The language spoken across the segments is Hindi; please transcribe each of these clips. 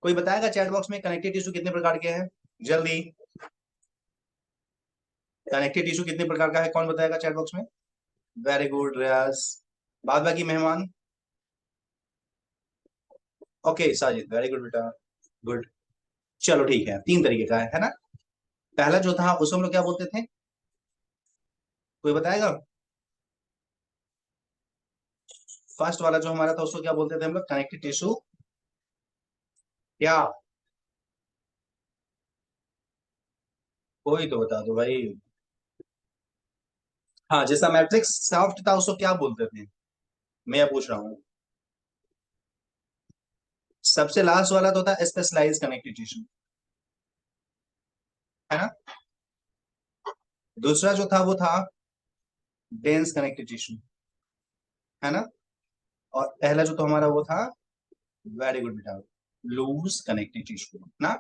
कोई बताएगा चैट बॉक्स में कनेक्टिव टिश्यू कितने प्रकार के हैं? जल्दी, कनेक्टिव टिश्यू कितने प्रकार का है, कौन बताएगा चैट बॉक्स में? वेरी गुड रियाज। बाद बाकी मेहमान? ओके साजिद, वेरी गुड बेटा, गुड। चलो ठीक है, तीन तरीके का है ना। पहला जो था उसको हम लोग क्या बोलते थे, कोई बताएगा? फर्स्ट वाला जो हमारा था उसको क्या बोलते थे हम लोग, कनेक्टिव टिश्यू क्या? कोई तो बता दो भाई। हाँ, जैसा मैट्रिक्स सॉफ्ट था उसको क्या बोलते थे, मैं पूछ रहा हूँ। सबसे लास्ट वाला तो था स्पेशलाइज कनेक्टिव टिश्यू, है ना। दूसरा जो था वो था डेंस कनेक्टिव टिश्यू, है ना। और पहला जो तो हमारा वो था, वेरी गुड बेटा, लूज कनेक्टिव टिश्यू ना।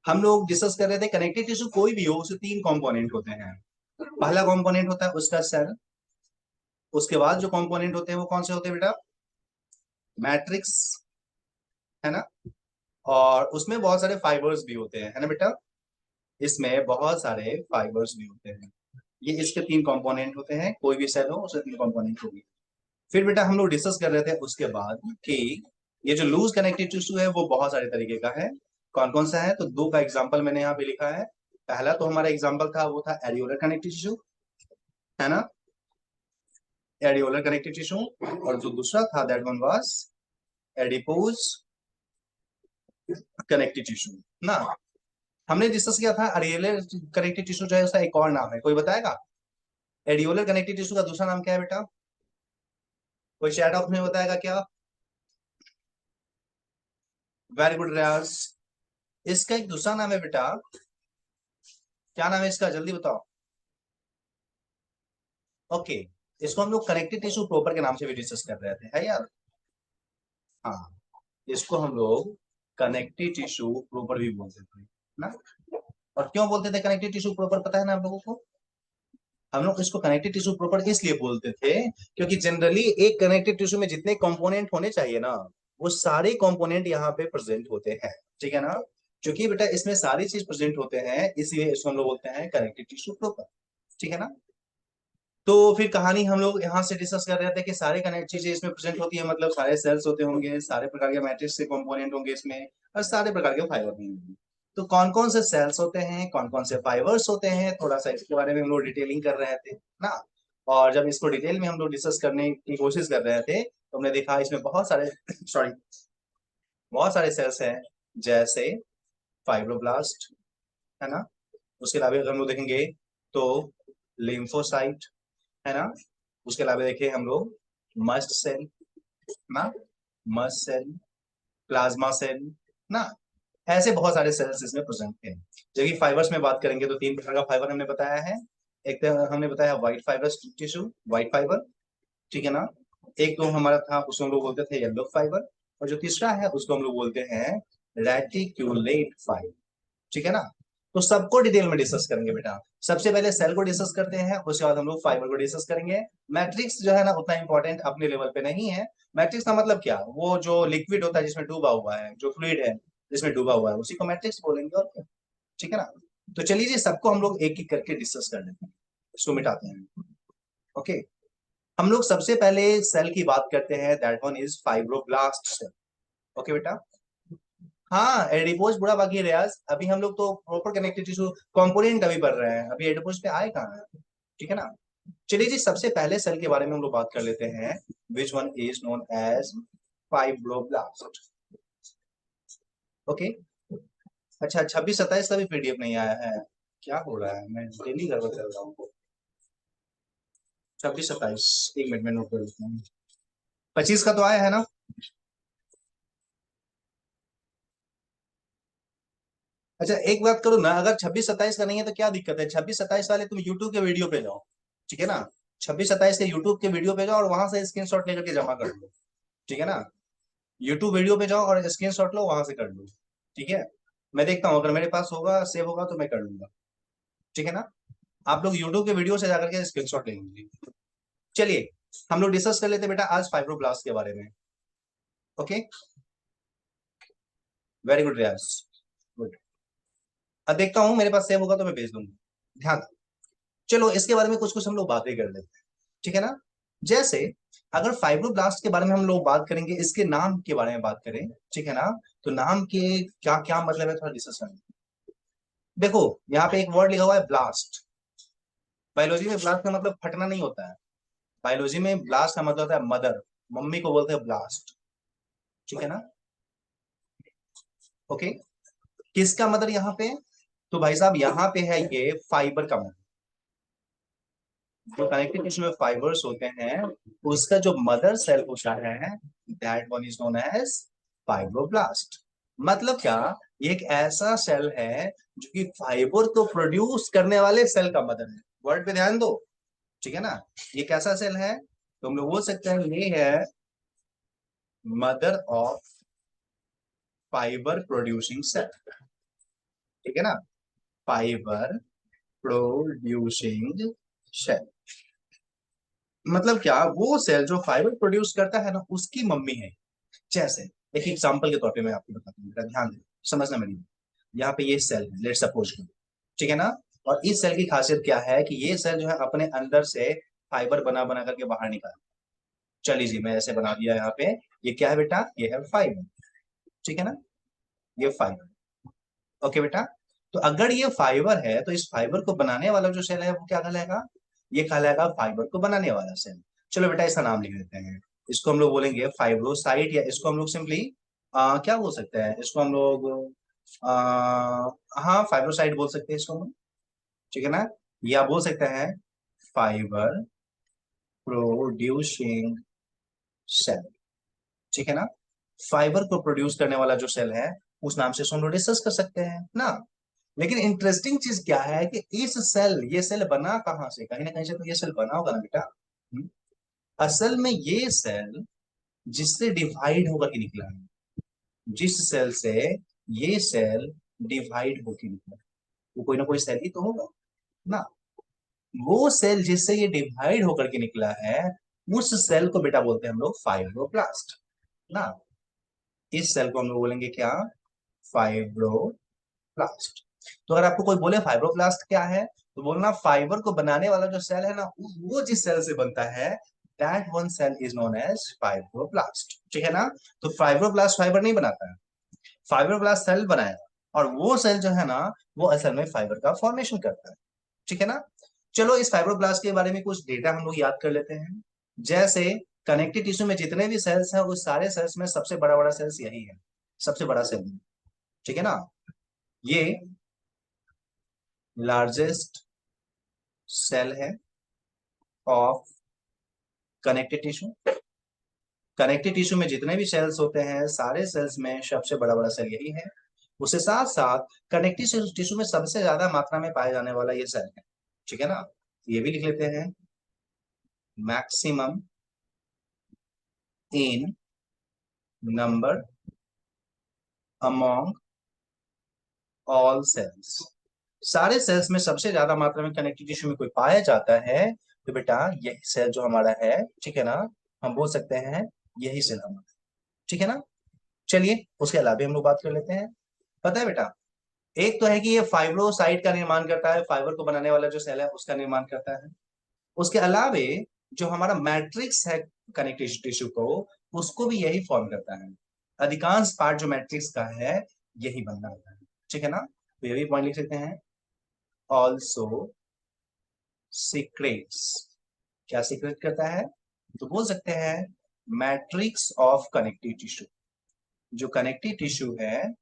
हम लोग डिस्कस कर रहे थे कनेक्टिव टिश्यू कोई भी हो उसके तीन कंपोनेंट होते हैं। पहला कंपोनेंट होता है उसका सेल, उसके बाद जो कंपोनेंट होते हैं वो कौन से होते हैं बेटा, मैट्रिक्स, है ना। और उसमें बहुत सारे फाइबर्स भी होते हैं, है ना बेटा। इसमें बहुत सारे फाइबर्स भी होते हैं। ये इसके तीन कंपोनेंट होते हैं, कोई भी सेल हो उसके तीन कंपोनेंट होगी। फिर बेटा हम लोग डिस्कस कर रहे थे उसके बाद कि ये जो लूज कनेक्टिव टिश्यू है वो बहुत सारे तरीके का है। कौन कौन सा है, तो दो का एग्जांपल मैंने यहाँ पे लिखा है। पहला तो हमारा एग्जांपल था वो था एरियोलर कनेक्टिव टिश्यू, है ना, एरियोलर कनेक्टिव टिश्यू। और जो दूसरा था that one was adipose connective tissue ना। हमने डिस्कस किया था एरियोलर कनेक्टिव टिश्यू जो है उसका एक और नाम है, कोई बताएगा? एडियोलर कनेक्टिव टिश्यू का दूसरा नाम क्या है बेटा, कोई चैट ऑफ में बताएगा क्या? वेरी गुड रियाज। इसका एक दूसरा नाम है बेटा, क्या नाम है इसका, जल्दी बताओ। ओके, इसको हम लोग कनेक्टिव टिश्यू प्रॉपर के नाम से भी डिस्कस कर रहे थे, है यार। हाँ, इसको हम लोग कनेक्टिव टिश्यू प्रॉपर भी बोलते थे ना। और क्यों बोलते थे कनेक्टिव टिश्यू प्रॉपर, पता है ना आप लोगों को? हम लोग इसको कनेक्टिव टिश्यू प्रॉपर इसलिए बोलते थे क्योंकि जनरली एक कनेक्टिव टिश्यू में जितने कंपोनेंट होने चाहिए ना, वो सारे कंपोनेंट यहाँ पे प्रेजेंट होते हैं, ठीक है ना। क्योंकि बेटा इसमें सारी चीज प्रेजेंट होते हैं इसलिए इसको हम लोग बोलते हैं कनेक्टिव टिश्यू प्रॉपर, ठीक है ना। तो फिर कहानी हम लोग यहाँ से डिस्कस कर रहे थे कि सारे कनेक्ट चीजें इसमें प्रेजेंट होती है, मतलब सारे सेल्स होते होंगे, सारे प्रकार के मैट्रिक्स के कंपोनेंट होंगे इसमें, और सारे प्रकार के फाइबर भी होंगे। तो कौन कौन से सेल्स होते हैं, कौन कौन से फाइबर्स होते हैं, थोड़ा सा इसके बारे में हम लोग डिटेलिंग कर रहे थे ना। और जब इसको डिटेल में हम लोग डिस्कस करने की कोशिश कर रहे थे तो हमने देखा इसमें बहुत सारे सॉरी, बहुत सारे सेल्स हैं, जैसे फाइब्रोब्लास्ट, है ना। उसके अलावा अगर हम लोग देखेंगे तो लिम्फोसाइट, है ना। उसके अलावा देखिए हम लोग मस्ट सेल ना, मस्ट सेल, प्लाज्मा सेल ना, ऐसे बहुत सारे सेल्स इसमें प्रेजेंट हैं। जबकि फाइबर्स में बात करेंगे तो तीन प्रकार का फाइबर हमने बताया है। एक तो हमने बताया white fibre tissue, white fibre, ठीक है ना। एक तो हमारा था उसको हम लोग बोलते थे येलो फाइबर, और जो तीसरा है उसको हम लोग बोलते हैं रेटिक्यूलेट फाइबर, ठीक है ना। तो सबको डिटेल में डिस्कस करेंगे बेटा। सबसे पहले सेल को डिस्कस करते हैं, उसके बाद हम लोग फाइबर को डिस्कस करेंगे। मैट्रिक्स जो है ना उतना इंपॉर्टेंट अपने लेवल पे नहीं है। मैट्रिक्स का मतलब क्या, वो जो लिक्विड होता है जिसमें डूबा हुआ है, जो फ्लूइड है जिसमें डूबा हुआ है, उसी को मैट्रिक्स बोलेंगे, और क्या, ठीक है ना। तो चलिए जी सबको हम लोग एक एक करके डिस्कस कर लेते हैं, इसको मिटाते हैं। ओके, हम लोग सबसे पहले सेल की बात करते हैं, that one is fibroblast cell. Okay बेटा, हाँ एडिपोज बुरा बाकी है रियाज, अभी हम लोग तो प्रॉपर कनेक्टिव टिश्यू कंपोनेंट अभी पढ़ रहे हैं, अभी एडिपोज पे आए कहाँ है, ठीक है ना। चलिए जी सबसे पहले सेल के बारे में हम लोग बात कर लेते हैं, which one is known as fibroblast. Okay, अच्छा 26 27 का भी पीडीएफ नहीं आया है, क्या हो रहा है, मैं डेली गड़बड़ कर रहा हूँ। 26 27, एक मिनट में नोट कर लेता हूँ। 25 का तो आया है ना। अच्छा एक बात करो ना, अगर 26 27 का नहीं है तो क्या दिक्कत है, 26 27 वाले तुम यूट्यूब के वीडियो पे जाओ, ठीक है ना। 26 27 के यूट्यूब के वीडियो पे जाओ और वहां से स्क्रीनशॉट लेकर के जमा कर लो, ठीक है ना। यूट्यूब वीडियो पे जाओ और स्क्रीनशॉट लो, वहां से कर लो, ठीक है। मैं देखता हूँ अगर मेरे पास होगा, सेव होगा तो मैं कर लूंगा, ठीक है ना। आप लोग यूट्यूब के वीडियो से जाकर के स्क्रीनशॉट ले लीजिए। चलिए हम लोग डिस्कस कर लेते हैं बेटा आज फाइब्रोब्लास्ट के बारे में। ओके, वेरी गुड रियाज, गुड। अब देखता हूँ मेरे पास सेव होगा तो मैं भेज दूंगा, ध्यान दो। चलो इसके बारे में कुछ कुछ हम लोग बातें कर लेते हैं, ठीक है ना। जैसे अगर फाइब्रोब्लास्ट के बारे में हम लोग बात करेंगे, इसके नाम के बारे में बात करें, ठीक है ना, तो नाम के क्या क्या मतलब है थोड़ा डिस्कस करें। देखो यहाँ पे एक वर्ड लिखा हुआ है ब्लास्ट। बायोलॉजी में ब्लास्ट का मतलब फटना नहीं होता है, बायोलॉजी में ब्लास्ट का मतलब होता है मदर, मम्मी को बोलते हैं ब्लास्ट, ठीक है ना। ओके, किसका मदर यहाँ पे, तो भाई साहब यहाँ पे है ये फाइबर का मदर। जो कनेक्टिव टिश्यू में फाइबर्स होते हैं, उसका जो मदर सेल होता है, that one is known as fibroblast. मतलब क्या, ये एक ऐसा सेल है जो कि फाइबर को प्रोड्यूस करने वाले सेल का मदर है। वर्ड पे ध्यान दो, ठीक है ना। ये कैसा सेल है, तो हम लोग बोल सकते हैं ये है mother of fibre producing cell, ठीक है ना, फाइबर प्रोड्यूसिंग सेल। मतलब क्या, वो सेल जो फाइबर प्रोड्यूस करता है ना, उसकी मम्मी है। जैसे एक एग्जांपल के तौर पे मैं आपको बताता हूँ, मेरा ध्यान दे, समझना मेरी। यहाँ पे ये सेल है, लेट सपोज, ठीक है ना। और इस सेल की खासियत क्या है कि ये सेल जो है अपने अंदर से फाइबर बना बना करके बाहर निकाल। चलिए जी, मैं ऐसे बना दिया यहाँ पे, ये क्या है बेटा, ये है फाइबर, ठीक है ना, ये फाइबर। ओके बेटा, तो अगर ये फाइबर है तो इस फाइबर को बनाने वाला जो सेल है वो क्या कहलाएगा, ये कहलाएगा फाइबर को बनाने वाला सेल। चलो बेटा इसका नाम लिख देते हैं, इसको हम लोग बोलेंगे फाइब्रोसाइट, या इसको हम लोग सिंपली क्या बोल सकते हैं, इसको हम लोग आ, हाँ फाइब्रोसाइट बोल सकते हैं इसको हम लोग, ठीक है ना। या बोल सकते हैं फाइबर प्रोड्यूसिंग सेल, ठीक है ना। फाइबर को प्रोड्यूस करने वाला जो सेल है, उस नाम से इसको हम लोग डिस्कस कर सकते हैं ना। लेकिन इंटरेस्टिंग चीज क्या है कि इस सेल, ये सेल बना कहां से, कहीं ना कहीं से तो ये सेल बना होगा ना बेटा। हम्म? असल में ये सेल जिससे डिवाइड होकर के निकला है, जिस सेल से ये सेल डिवाइड होकर निकला, वो कोई ना कोई सेल ही तो होगा ना। वो सेल जिससे ये डिवाइड होकर के निकला है, उस सेल को बेटा बोलते हैं हम लोग फाइब्रोब्लास्ट ना। इस सेल को हम लोग बोलेंगे क्या, फाइब्रोब्लास्ट। तो अगर आपको कोई बोले फाइब्रोब्लास्ट क्या है, तो बोलना फाइबर को बनाने वाला जो सेल है ना, वो जिस सेल से बनता है, that one cell is known as fibroblast, ठीक है ना। तो फाइब्रोब्लास्ट फाइबर नहीं बनाता है, फाइब्रोब्लास्ट सेल बनाएगा, और वो सेल जो है ना, वो असल में फाइबर का फॉर्मेशन करता है, ठीक है ना। चलो इस फाइब्रोब्लास्ट के बारे में कुछ डेटा हम लोग याद कर लेते हैं। जैसे कनेक्टिव टिश्यू में जितने भी सेल्स हैं, उस सारे सेल्स में सबसे बड़ा बड़ा सेल्स यही है, सबसे बड़ा सेल, ठीक है ना। ये लार्जेस्ट सेल है of connective tissue. Connective tissue में जितने भी सेल्स होते हैं, सारे सेल्स में सबसे बड़ा बड़ा सेल यही है। उसके साथ साथ कनेक्टिव टिश्यू में सबसे ज्यादा मात्रा में पाया जाने वाला ये सेल है, ठीक है ना। ये भी लिख लेते हैं, maximum in number among all cells. सारे सेल्स में सबसे ज्यादा मात्रा में कनेक्टिव टिश्यू में कोई पाया जाता है, तो बेटा यही सेल जो हमारा है, ठीक है ना, हम बोल सकते हैं यही सेल हमारा, ठीक है ना। चलिए उसके अलावा भी हम लोग बात कर लेते हैं। पता है बेटा, एक तो है कि ये फाइब्रोसाइट का निर्माण करता है, फाइबर को बनाने वाला जो सेल है उसका निर्माण करता है। उसके अलावे जो हमारा मैट्रिक्स है कनेक्टिव टिश्यू को, उसको भी यही फॉर्म करता है। अधिकांश पार्ट जो मैट्रिक्स का है, यही बन रहा है, ठीक है ना। तो ये भी पॉइंट लिख सकते हैं, ऑल्सो सीक्रेट्स। क्या सीक्रेट करता है, तो बोल सकते हैं मैट्रिक्स ऑफ कनेक्टिव टिश्यू। जो कनेक्टिव टिश्यू है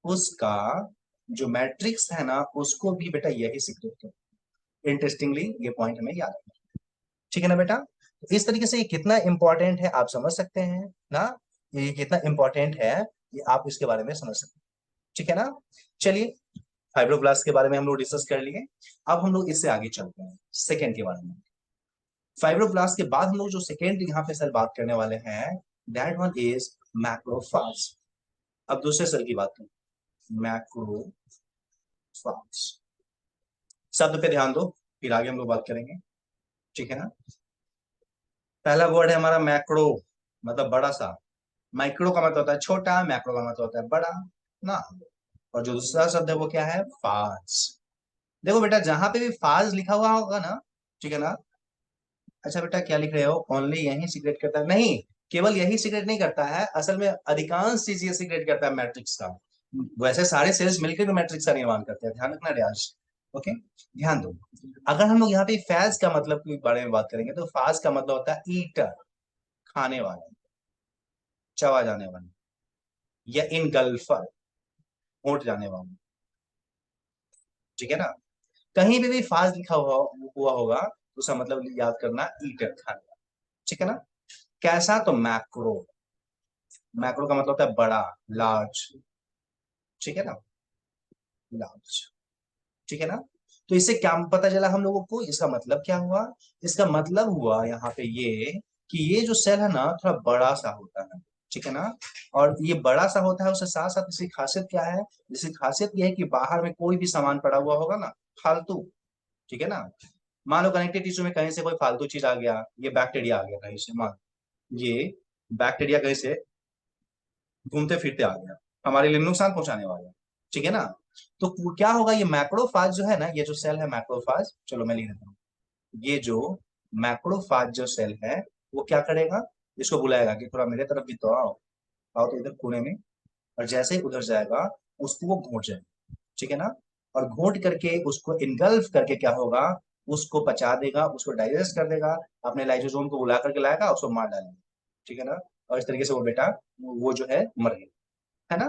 उसका जो मैट्रिक्स है ना, उसको भी बेटा यही सीक्रेट करता है। इंटरेस्टिंगली ये पॉइंट हमें याद रखना, ठीक है ना बेटा। तो इस तरीके से ये कितना इंपॉर्टेंट है आप समझ सकते हैं ना, ये कितना इंपॉर्टेंट है ये आप इसके बारे में समझ सकते हैं, ठीक है ना। चलिए फाइब्रोब्लास्ट के बारे में हम लोग डिस्कस कर लिए। अब हम लोग इससे आगे चलते हैं सेकेंड के बारे में। फाइब्रोब्लास्ट के बाद हम लोग जो सेकेंड यहाँ पे सेल बात करने वाले हैं, दैट वन इज मैक्रोफाज। अब दूसरे सेल की बात करें, मैक्रोफाज। शब्द पे ध्यान दो, फिर आगे हम लोग बात करेंगे, ठीक है ना। पहला वर्ड है हमारा मैक्रो, मतलब बड़ा सा। माइक्रो का मतलब होता है छोटा, मैक्रो का मतलब होता है बड़ा। ना। और जो दूसरा शब्द है वो क्या है, फाज। देखो बेटा जहां पे भी फाज लिखा हुआ होगा ना, ठीक है ना। अच्छा बेटा क्या लिख रहे हो, ओनली यही सिगरेट करता है, नहीं, केवल यही सिगरेट नहीं करता है, असल में अधिकांश चीज ये सिगरेट करता है मैट्रिक्स का। वैसे सारे सेल्स मिलकर मैट्रिक्स का निर्माण करते हैं, ध्यान रखना रियाज। ओके, ध्यान दो। अगर हम लोग यहाँ पे फैज का मतलब के बारे में बात करेंगे तो फाज का मतलब होता है ईटर, खाने वाले, चबा जाने वाले, या इनगल्फर, घोट जाने वाले, ठीक है ना। कहीं भी फाज लिखा हुआ होगा तो उसका मतलब याद करना ईटर, खाने वाला, ठीक है ना। कैसा, तो मैक्रो, मैक्रो का मतलब होता है बड़ा, लार्ज, ठीक है ना, लार्ज, ठीक है ना। तो इससे क्या पता चला हम लोगों को, इसका मतलब क्या हुआ, इसका मतलब हुआ यहाँ पे ये कि ये जो सेल है ना थोड़ा बड़ा सा होता है, ठीक है ना। और ये बड़ा सा होता है, उसके साथ साथ इसकी खासियत क्या है, इसकी खासियत ये है कि बाहर में कोई भी सामान पड़ा हुआ होगा ना, फालतू, ठीक है ना। मान लो कनेक्टिव टिश्यू में कहीं से कोई फालतू चीज आ गया, ये बैक्टीरिया आ गया कहीं से, मान ये बैक्टीरिया कहीं से घूमते फिरते आ गया, हमारे लिए नुकसान पहुंचाने वाला है, ठीक है ना। तो क्या होगा, ये मैक्रोफाज जो है ना, ये जो सेल है मैक्रोफाज, चलो मैं लिख देता हूँ, ये जो मैक्रोफाज जो सेल है वो क्या करेगा, इसको बुलाएगा कि थोड़ा मेरे तरफ भी तो आओ, आओ तो इधर कोने में, और जैसे ही उधर जाएगा उसको वो घोट जाएगा, ठीक है ना। और घोट करके उसको इनगल्फ करके क्या होगा, उसको पचा देगा, उसको डाइजेस्ट कर देगा, अपने लाइसोसोम को बुला करके लाएगा, उसको मार डालेगा, ठीक है ना। और इस तरीके से वो बेटा वो जो है मर गया, है ना।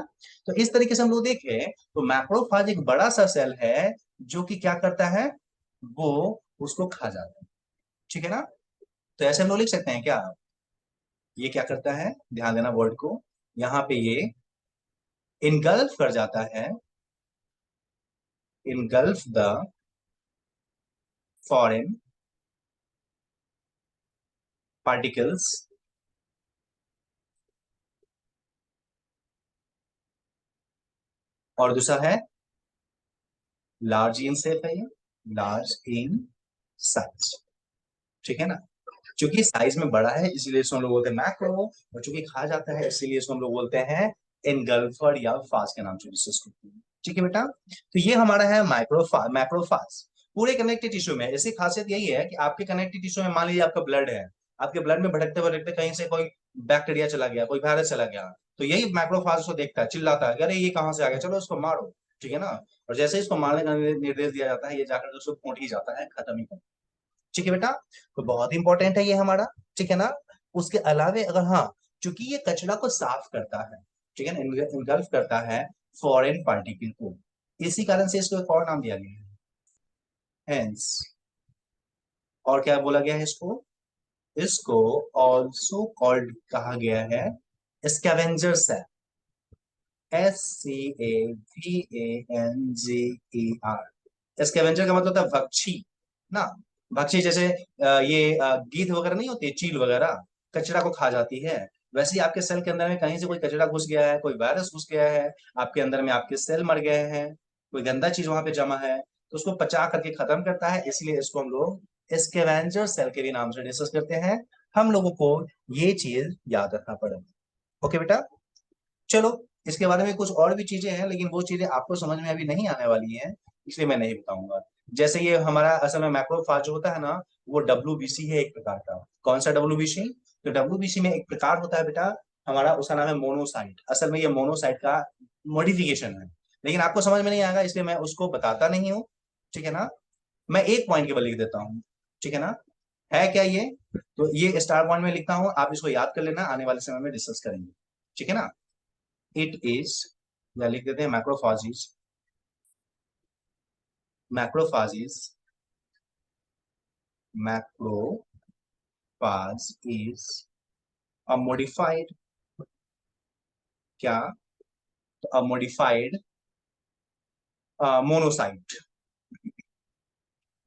तो इस तरीके से हम लोग देखें तो मैक्रोफाज एक बड़ा सा सेल है जो कि क्या करता है, वो उसको खा जाता है, ठीक है ना। तो ऐसे हम लोग लिख सकते हैं क्या, ये क्या करता है, ध्यान देना वर्ड को, यहाँ पे ये इनगल्फ कर जाता है, इनगल्फ द फॉरेन पार्टिकल्स, और दूसरा है लार्ज इन सेफ है, ये लार्ज इन साइज, ठीक है ना। चूंकि साइज में बड़ा है इसीलिए इसको हम लोग बोलते हैं मैक्रो, और चूंकि खा जाता है इसीलिए इसको हम लोग बोलते हैं एनगल्फर या फास्ट के नाम से डिस्कस करते हैं, ठीक है बेटा। तो ये हमारा है माइक्रोफास्ट, मैक्रोफास्ट। पूरे कनेक्टिव टिश्यू में इसकी खासियत यही है कि आपके कनेक्टिव टिश्यू में मान लीजिए आपका ब्लड है, आपके ब्लड में भटकते भटकते कहीं से कोई बैक्टीरिया चला गया, कोई वायरस चला गया, तो यही माइक्रोफास्ट को देखता है, चिल्लाता है कि अरे ये कहाँ से आ गया, चलो इसको मारो, ठीक है ना। और जैसे ही इसको मारने का निर्देश दिया जाता है, ये जाकर उसको फूट ही जाता है, खत्म ही कर, ठीक है बेटा। तो बहुत इंपॉर्टेंट है ये हमारा, ठीक है ना। उसके अलावे अगर हाँ, चूंकि ये कचरा को साफ करता है, ठीक है ना, इनगल्फ करता है फॉरेन पार्टिकल को, इसी कारण से इसको एक और नाम दिया गया है, हेंस। और क्या बोला गया है इसको, इसको ऑल्सो कॉल्ड कहा गया है स्कैवेंजर सेल, SCAVENGER। स्कैवेंजर का मतलब होता है भक्षी ना, भक्षी जैसे ये गीध वगैरह नहीं होती, चील वगैरह कचरा को खा जाती है, वैसे ही आपके सेल के अंदर में कहीं से कोई कचरा घुस गया है, कोई वायरस घुस गया है आपके अंदर में, आपके सेल मर गए हैं, कोई गंदा चीज वहां पे जमा है, तो उसको पचा करके खत्म करता है, इसलिए इसको हम लोग स्कैवेंजर सेल के भी नाम से डिस्कस करते हैं। हम लोगों को ये चीज याद रखना पड़ेगा, ओके बेटा। चलो, इसके बारे में कुछ और भी चीजें हैं लेकिन वो चीजें आपको समझ में अभी नहीं आने वाली हैं, इसलिए मैं नहीं बताऊंगा। जैसे ये हमारा असल में मैक्रोफाज जो होता है ना, वो WBC है एक प्रकार का। कौन सा WBC, तो WBC में एक प्रकार होता है बेटा हमारा, उसका नाम है मोनोसाइट, असल में ये मोनोसाइट का मॉडिफिकेशन है, लेकिन आपको समझ में नहीं आएगा इसलिए मैं उसको बताता नहीं हूँ, ठीक है ना। मैं एक पॉइंट केवल लिख देता हूँ, ठीक है ना। है क्या ये, तो ये स्टार पॉइंट में लिखता हूँ, आप इसको याद कर लेना, आने वाले समय में डिस्कस करेंगे, ठीक है ना। इट इज, या लिख देते हैं मैक्रोफाजिस, मैक्रोफाजिस, मैक्रोफाज इज अ मॉडिफाइड, क्या, तो अ मॉडिफाइड मोनोसाइट,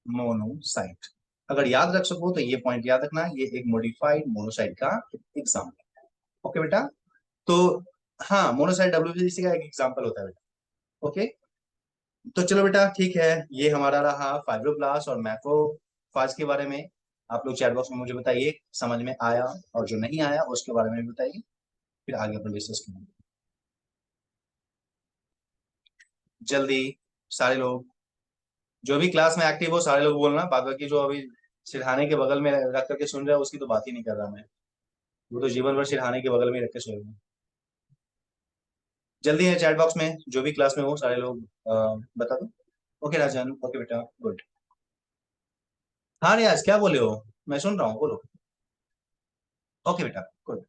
मोनोसाइट। अगर याद रख सको तो ये पॉइंट याद रखना, ये एक मॉडिफाइड मोनोसाइट का एग्जाम्पल, ओके बेटा। तो हाँ, मोनोसाइट WBC का एक एग्जाम्पल होता है बेटा, ओके। तो चलो बेटा ठीक है, ये हमारा रहा फाइब्रोब्लास्ट और मैक्रोफाज के बारे में। आप लोग चैट बॉक्स में मुझे बताइए समझ में आया, और जो नहीं आया उसके बारे में भी बताइए, फिर आगे अपन डिस्कस करेंगे। जल्दी सारे लोग, जो भी क्लास में एक्टिव हो सारे लोग बोलना, बाद बाकी जो अभी सिरहाने के बगल में रख करके सुन रहे हो उसकी तो बात ही नहीं कर रहा मैं, वो तो जीवन भर सिरहाने के बगल में रख के सोएगा। जल्दी है चैट बॉक्स में जो भी क्लास में हो सारे लोग बता दो। ओके राजन, ओके बेटा, गुड। हाँ रियाज क्या बोले हो, मैं सुन रहा हूँ, बोलो। ओके बेटा, गुड।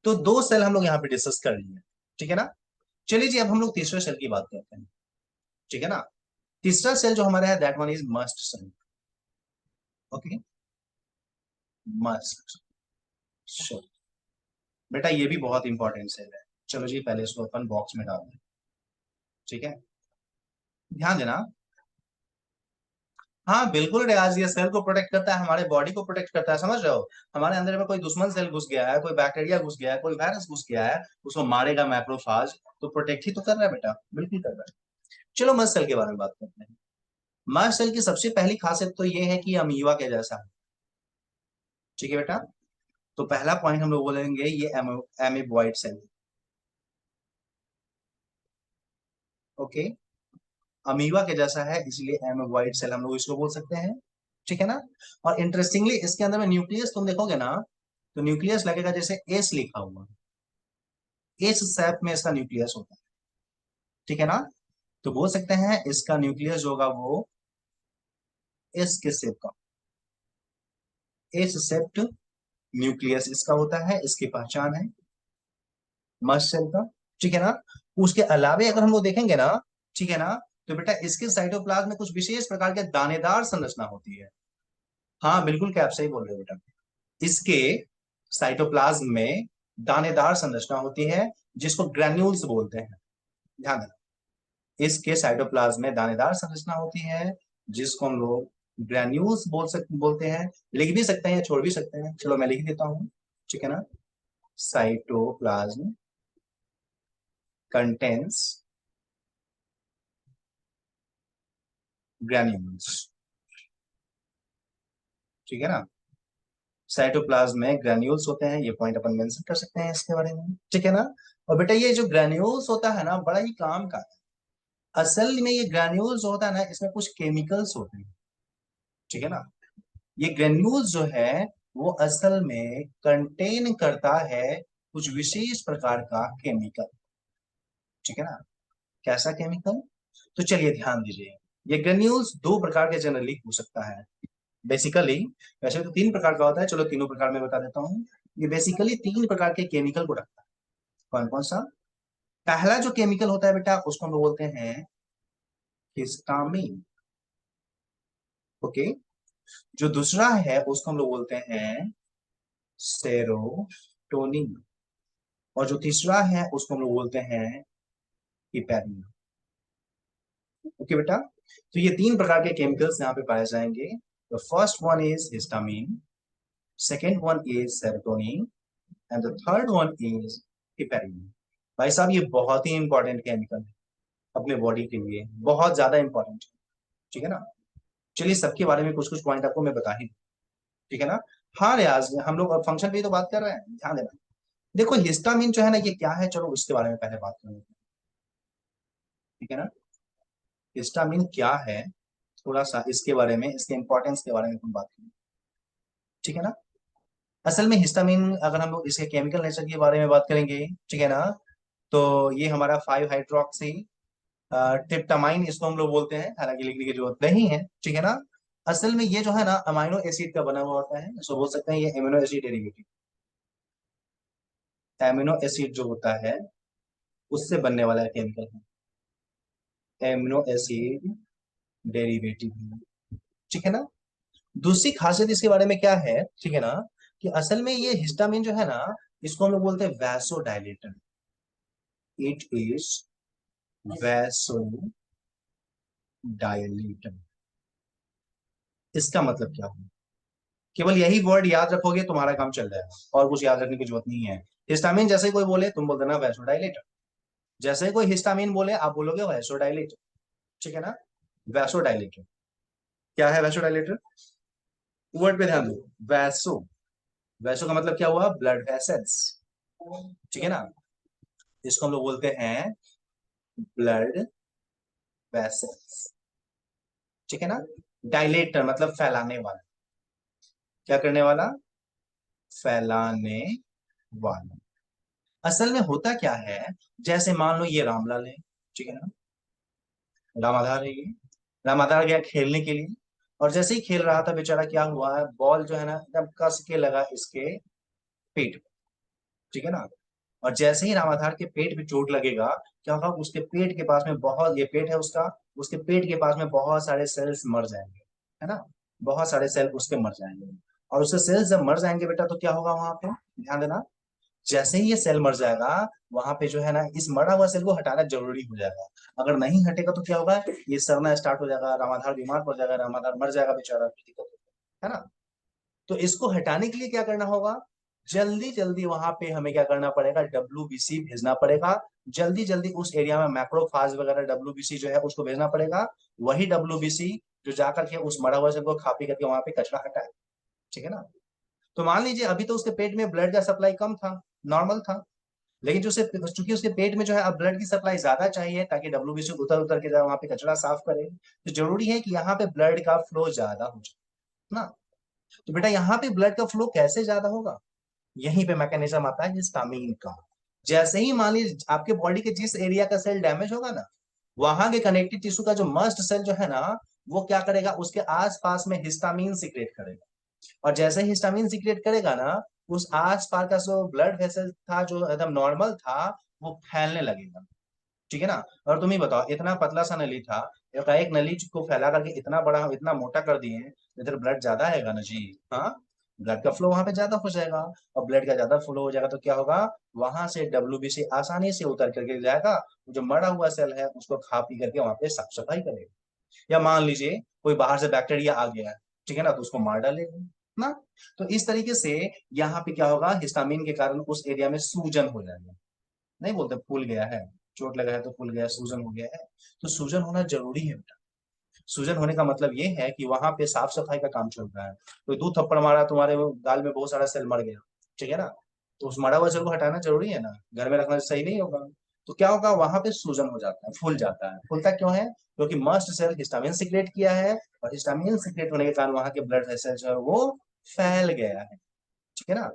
तो दो सेल हम लोग यहाँ पे डिस्कस कर लिए, ठीक है ना। चलिए जी, अब हम लोग तीसरे सेल की बात करते हैं, ठीक है ना। तीसरा सेल जो हमारा है that one is mast cell. Okay, mast. Sure. बेटा ये भी बहुत इंपॉर्टेंट सेल है, चलो जी पहले इसको अपन बॉक्स में डाल दें, ठीक है। ध्यान देना। हाँ बिल्कुल रियाज, ये सेल को प्रोटेक्ट करता है, हमारे बॉडी को प्रोटेक्ट करता है, समझ रहे हो। हमारे अंदर में कोई दुश्मन सेल घुस गया है, कोई बैक्टीरिया घुस गया है, कोई वायरस घुस गया है, उसको मारेगा मैक्रोफाज, तो प्रोटेक्ट ही तो कर रहा है बेटा, बिल्कुल कर रहा है। चलो मस्ट सेल के बारे में बात करते हैं। मस्ट सेल की सबसे पहली खासियत तो ये है कि अमीबा के जैसा है, ठीक है बेटा। तो पहला पॉइंट हम लोग बोलेंगे ये एमीबॉइड सेल। ओके, अमीबा के जैसा है इसलिए एमीबॉइड सेल हम लोग इसको बोल सकते हैं, ठीक है ना। और इंटरेस्टिंगली इसके अंदर में न्यूक्लियस तुम देखोगे ना, तो न्यूक्लियस लगेगा जैसे एस लिखा हुआ, एस शेप में इसका न्यूक्लियस होता है, ठीक है ना। तो बोल सकते हैं इसका न्यूक्लियस जो होगा वो एस के शेप का, एस शेप्ड न्यूक्लियस इसका होता है, इसकी पहचान है मस्ट सेल का, ठीक है ना। उसके अलावे अगर हम लोग देखेंगे ना, ठीक है ना, तो बेटा इसके साइटोप्लाज्म में कुछ विशेष प्रकार के दानेदार संरचना होती है। हाँ बिल्कुल, क्या आप सही बोल रहे हो बेटा। इसके साइटोप्लाज्म में दानेदार संरचना होती है जिसको ग्रैन्यूल्स बोलते हैं, ध्यान देना। इसके साइटोप्लाज्म में दानेदार संरचना होती है जिसको हम लोग ग्रैन्यूल्स बोलते हैं। लिख भी सकते हैं या छोड़ भी सकते हैं, चलो मैं लिख देता हूं, ठीक है ना। साइटोप्लाज्म कंटेन्स ग्रैन्यूल्स, ठीक है ना। साइटोप्लाज्म में ग्रैन्यूल्स होते हैं, ये पॉइंट अपन मेंशन कर सकते हैं इसके बारे में, ठीक है ना। और बेटा ये जो ग्रैन्यूल्स होता है ना बड़ा ही काम का है। असल में ये ग्रैन्यूल्स होता है ना, इसमें कुछ केमिकल्स होते हैं, ठीक है ना। ये ग्रैन्यूल्स जो है वो असल में कंटेन करता है कुछ विशेष प्रकार का केमिकल, ठीक है ना। कैसा केमिकल, तो चलिए ध्यान दीजिए। ये ग्रैन्यूल्स दो प्रकार के जनरली हो सकता है बेसिकली, वैसे तो तीन प्रकार का होता है, चलो तीनों प्रकार में बता देता हूँ। ये बेसिकली तीन प्रकार के केमिकल को रखता है। कौन कौन सा। पहला जो केमिकल होता है बेटा उसको हम लोग बोलते हैं हिस्टामिन। ओके, जो दूसरा है उसको हम लोग बोलते हैं सेरोटोनिन, और जो तीसरा है उसको हम लोग बोलते हैं हिपैरिन। ओके बेटा, तो ये तीन प्रकार के केमिकल्स यहाँ पे पाए जाएंगे। The first one is histamine, second one is serotonin, and the third one is heparin. भाई साहब ये बहुत ही इंपॉर्टेंट केमिकल है अपने बॉडी के लिए, बहुत ज्यादा इंपॉर्टेंट है, ठीक है ना। चलिए सबके बारे में कुछ कुछ पॉइंट आपको मैं बता ही दूं, ठीक है ना। हाँ रियाज, हम लोग फंक्शन पे ही तो बात कर रहे हैं, ध्यान देना। देखो हिस्टामिन जो है ना ये क्या है, चलो उसके बारे में पहले बात करेंगे, ठीक है ना। हिस्टामिन क्या है, थोड़ा सा इसके बारे में, इसके इंपॉर्टेंस के बारे में हम बात करें, ठीक है ना। असल में हिस्टामिन अगर हम लोग इसके केमिकल नेचर के बारे में बात करेंगे, ठीक है ना, तो ये हमारा 5 हाइड्रोक्सी ट्रिप्टामाइन इसको हम लोग बोलते हैं, हालांकि लिखने की जरूरत नहीं है, ठीक है ना। असल में ये जो है ना अमाइनो एसिड का बना हुआ होता है, इसको बोल सकते हैं ये amino acid derivative, amino acid जो होता है उससे बनने वाला केमिकल है, एमिनो एसिड डेरिवेटिव, ठीक है ना। दूसरी खासियत इसके बारे में क्या है, ठीक है ना, कि असल में ये हिस्टामिन जो है ना इसको हम लोग बोलते हैं वैसोडाइलेटर। It is vasodilator. इसका मतलब क्या हुआ, केवल यही वर्ड याद रखोगे तुम्हारा काम चल जाएगा, और कुछ याद रखने की जरूरत नहीं है। हिस्टामिन जैसे ही कोई बोले तुम बोल देना वैसोडाइलेटर, जैसे ही कोई हिस्टामिन बोले आप बोलोगे वैसोडाइलेटर, ठीक है ना। वैसोडाइलेटर क्या है, वैसोडाइलेटर वर्ड पे ध्यान दो। वैसो, वैसो का मतलब क्या हुआ, ब्लड वेसल्स, ठीक है ना। इसको हम लोग बोलते हैं ब्लड वेसल्स, ठीक है ना। डायलेटर मतलब फैलाने वाला, क्या करने वाला, फैलाने वाला। असल में होता क्या है, जैसे मान लो ये रामलाल है, ठीक है ना, रामाधार है ये, रामाधार गया खेलने के लिए, और जैसे ही खेल रहा था बेचारा, क्या हुआ है, बॉल जो है ना एकदम कस के लगा इसके पेट पे, ठीक है ना। और जैसे ही रामाधार के पेट पे चोट लगेगा, क्या होगा, उसके पेट के पास में बहुत, ये पेट है उसका, उसके पेट के पास में बहुत सारे सेल्स मर जाएंगे, है ना, बहुत सारे सेल उसके मर जाएंगे। और उसके सेल्स जब मर जाएंगे बेटा, तो क्या होगा वहां पे, ध्यान देना, जैसे ही ये सेल मर जाएगा, वहां पे जो है ना इस मरा हुआ सेल को हटाना जरूरी हो जाएगा। अगर नहीं हटेगा तो क्या होगा, ये सड़ना स्टार्ट हो जाएगा, रामाधार बीमार पड़ जाएगा, रामाधार मर जाएगा बेचारा, तो दिक्कत होगी, है ना। तो इसको हटाने के लिए क्या करना होगा, जल्दी जल्दी वहां पे हमें क्या करना पड़ेगा, डब्ल्यूबीसी भेजना पड़ेगा। जल्दी जल्दी उस एरिया में मैक्रोफाज वगैरह डब्ल्यूबीसी जो है उसको भेजना पड़ेगा। वही डब्ल्यूबीसी जो जाकर के उस मरा हुआ सेल को खा पी करके वहां पे कचरा हटाए, ठीक है ना। तो मान लीजिए अभी तो उसके पेट में ब्लड का सप्लाई कम था, नॉर्मल था, लेकिन जो उसे, चूंकि उसके पेट में जो है अब ब्लड की सप्लाई ज्यादा चाहिए ताकि डब्ल्यूबीसी उतर उतर के जाए वहां पे कचरा साफ करे, तो जरूरी है कि यहाँ पे ब्लड का फ्लो ज्यादा हो जाए ना। तो बेटा यहाँ पे ब्लड का फ्लो कैसे ज्यादा होगा, यहीं पे मैकेनिज्म आता है हिस्टामिन का। जैसे ही मान लीजिए आपके बॉडी के जिस एरिया का सेल डैमेज होगा ना, वहां के कनेक्टिव टिश्यू का जो मस्ट सेल जो है ना, वो क्या करेगा, उसके आसपास में हिस्टामिन सीक्रेट करेगा। और जैसे ही हिस्टामिन सीक्रेट करेगा ना, उस आस पास का जो ब्लड वेसल था जो एकदम नॉर्मल था, वो फैलने लगेगा, ठीक है ना। और तुम ही बताओ, इतना पतला सा नली था, एक नली को फैला करके इतना बड़ा, इतना मोटा कर दिए, इधर ब्लड ज्यादा आएगा ना जी, हाँ, ब्लड का फ्लो वहां पे ज्यादा हो जाएगा। और ब्लड का ज्यादा फ्लो हो जाएगा तो क्या होगा, वहां से डब्ल्यूबीसी आसानी से उतर करके जाएगा, जो मरा हुआ सेल है उसको खा पी करके वहां पे साफ सफाई करेगा। या मान लीजिए कोई बाहर से बैक्टीरिया आ गया है, ठीक है ना, तो उसको मार डालेगा ना। तो इस तरीके से यहाँ पे क्या होगा, हिस्टामिन के कारण उस एरिया में सूजन हो जाएगा। नहीं बोलते फूल गया है, चोट लगा है तो फूल गया, सूजन हो गया है, तो सूजन होना जरूरी है बेटा। सूजन होने का मतलब ये है कि वहां पे साफ सफाई का काम चल रहा है। कोई दूध थप्पड़ मारा, तुम्हारे गाल में बहुत सारा सेल मर गया, ठीक है ना, तो उस मरा हुआ सेल को हटाना जरूरी है ना, घर में रखना सही नहीं होगा। तो क्या होगा, वहां पे सूजन हो जाता है, फूल जाता है। फूलता क्यों है, क्योंकि मस्ट सेल हिस्टामिन सिक्रेट किया है, और हिस्टामिन सिक्रेट होने के कारण वहां के ब्लड वेसल जो है वो फैल गया है, ठीक है ना।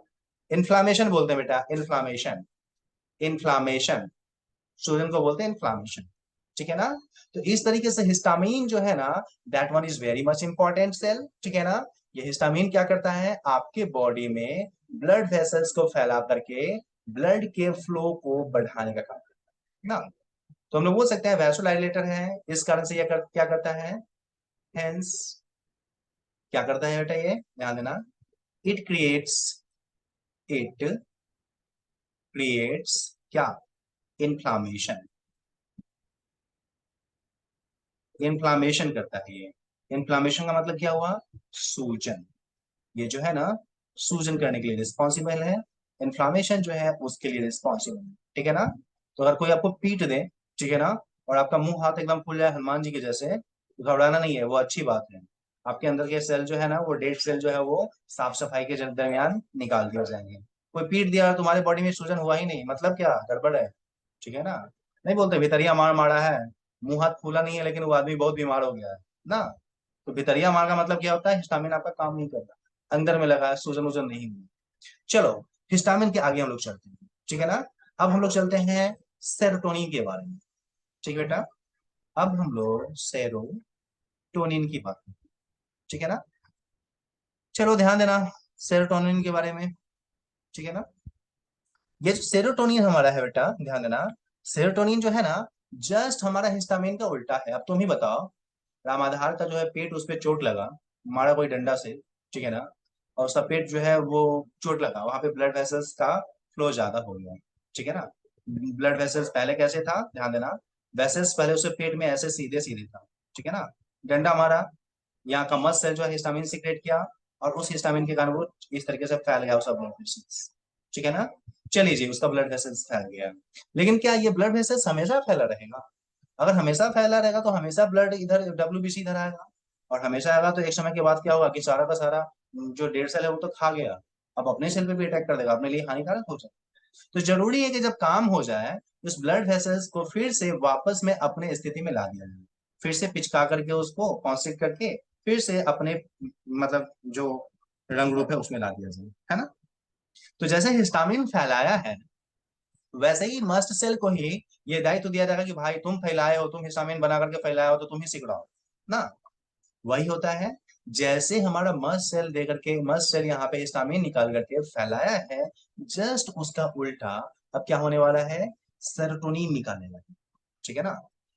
इन्फ्लामेशन बोलते हैं बेटा, इन्फ्लामेशन, इन्फ्लामेशन, सूजन को बोलते हैं इन्फ्लामेशन, ठीक है ना। तो इस तरीके से हिस्टामिन जो है ना, that one is very much important cell, ठीक है ना। ये हिस्टामिन क्या करता है, आपके बॉडी में ब्लड वेसल्स को फैला करके ब्लड के फ्लो को बढ़ाने का काम करता है ना। तो हम लोग बोल सकते हैं वैसोडाइलेटर है, इस कारण से क्या करता है, हेंस क्या करता है बेटा, ये ध्यान देना, इट क्रिएट्स, इट क्रिएट्स क्या, इन्फ्लामेशन, इन्फ्लामेशन करता है ये। इन्फ्लामेशन का मतलब क्या हुआ, सूजन, ये जो है ना सूजन करने के लिए रिस्पॉन्सिबल है, इन्फ्लामेशन जो है उसके लिए रिस्पॉन्सिबल है, ठीक है ना। तो अगर कोई आपको पीट दे, ठीक है ना, और आपका मुंह हाथ एकदम फूल जाए हनुमान जी के जैसे, तो घबराना नहीं है, वो अच्छी बात है। आपके अंदर के सेल जो है ना, वो डेड सेल जो है वो साफ सफाई के दरमियान निकाल दिए जाएंगे। कोई पीट दिया और तुम्हारे बॉडी में सूजन हुआ ही नहीं, मतलब क्या, गड़बड़ है, ठीक है ना। नहीं बोलते भितरिया मार मारा है, मुंह हाथ फूला नहीं है, लेकिन वो आदमी बहुत बीमार हो गया है ना। तो भितरिया मार का मतलब क्या होता है, हिस्टामिन आपका काम नहीं करता, अंदर में लगा है, सूजन वूजन नहीं हुई। चलो, हिस्टामिन के आगे हम लोग चलते हैं, ठीक है ना। अब हम लोग चलते हैं सेरोटोनिन के बारे में, ठीक है बेटा। अब हम लोग सेरोटोनिन की बात करते हैं, ठीक है ना। चलो ध्यान देना सेरोटोनिन के बारे में, ठीक है ना। ये जो सेरोटोनिन हमारा है बेटा, ध्यान देना, सेरोटोनिन जो है ना, जस्ट हमारा हिस्टामिन का उल्टा है। अब तुम ही बताओ, रामाधार का जो है पेट, उस पे चोट लगा, मारा कोई डंडा से, ठीक है ना, और उसका पेट जो है वो चोट लगा, वहां पे ब्लड वेसल्स का फ्लो ज्यादा हो गया, ठीक है ना। ब्लड वेसल्स पहले कैसे था, ध्यान देना, वेसल्स पहले उसके पेट में ऐसे सीधे सीधे था, ठीक है ना, डंडा मारा, यहाँ का मस्त सेल जो है हिस्टामिन सीक्रेट किया, और उस हिस्टामिन के कारण वो इस तरीके से फैल गया उसका ब्लड वेसल्स, ठीक है ना। चलिए जी, उसका ब्लड वेसल्स फैल गया, लेकिन क्या ये ब्लड वेसल्स हमेशा फैला रहेगा, अगर हमेशा फैला रहेगा तो हमेशा ब्लड इधर डब्ल्यूबीसी इधर आएगा, और हमेशा आएगा तो एक समय के बाद क्या होगा कि सारा का सारा जो डेड सेल है वो तो खा गया, अब अपने सेल पे भी अटैक कर देगा, अपने लिए हानिकारक हो जाए। तो जरूरी है कि जब काम हो जाए, उस ब्लड वेसल्स को फिर से वापस में अपने स्थिति में ला दिया जाए, फिर से पिचका करके उसको कॉन्स्ट्रिक्ट करके फिर से अपने मतलब जो रंग रूप है उसमें ला दिया जाए, है ना। तो जैसे हिस्टामिन फैलाया है वैसे ही मस्ट सेल को ही ये दायित्व दिया जाएगा कि भाई तुम फैलाए हो, तुम हिस्टामिन बना करके फैलाए हो तो तुम ही सिकुड़ाओ ना। वही होता है, जैसे हमारा मस्ट सेल दे करके मस्ट सेल यहाँ पे हिस्टामिन निकाल करके फैलाया है, जस्ट उसका उल्टा अब क्या होने वाला है, सेरोटोनिन निकालने लगे, ठीक है ना।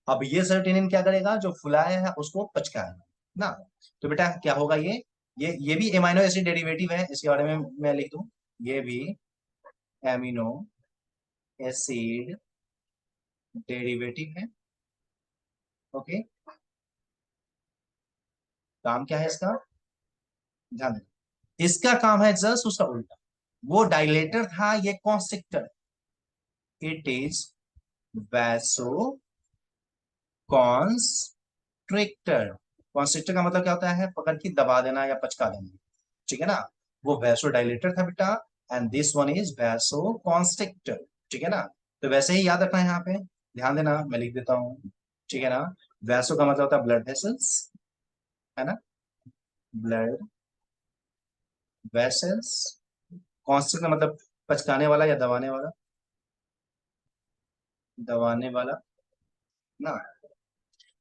अब ये सेरोटोनिन क्या करेगा, जो फुलाया है उसको पचकाएगा ना। तो बेटा क्या होगा, ये भी एमाइनो एसिड डेरिवेटिव है, इसके बारे में मैं लिख दूं, ये भी एमिनो एसिड डेरिवेटिव है। ओके, काम क्या है इसका, ध्यान दें। इसका काम है जस्ट उसका उल्टा, वो डायलेटर था, ये constrictor, it is vaso constrictor. Constrictor का मतलब क्या होता है, पकड़ के दबा देना या पचका देना, ठीक है ना। वो वैसो डायलेटर था बेटा, and this one is vaso constrictor, ठीक है ना। तो वैसे ही याद रखना है यहाँ पे, ध्यान देना, मैं लिख देता हूँ, ठीक है ना। वैसो का मतलब होता है ब्लड वेसल्स, है ना, ब्लड वेसल्स। कॉन्स्टेंट का मतलब पचकाने वाला या दबाने वाला, दबाने वाला ना।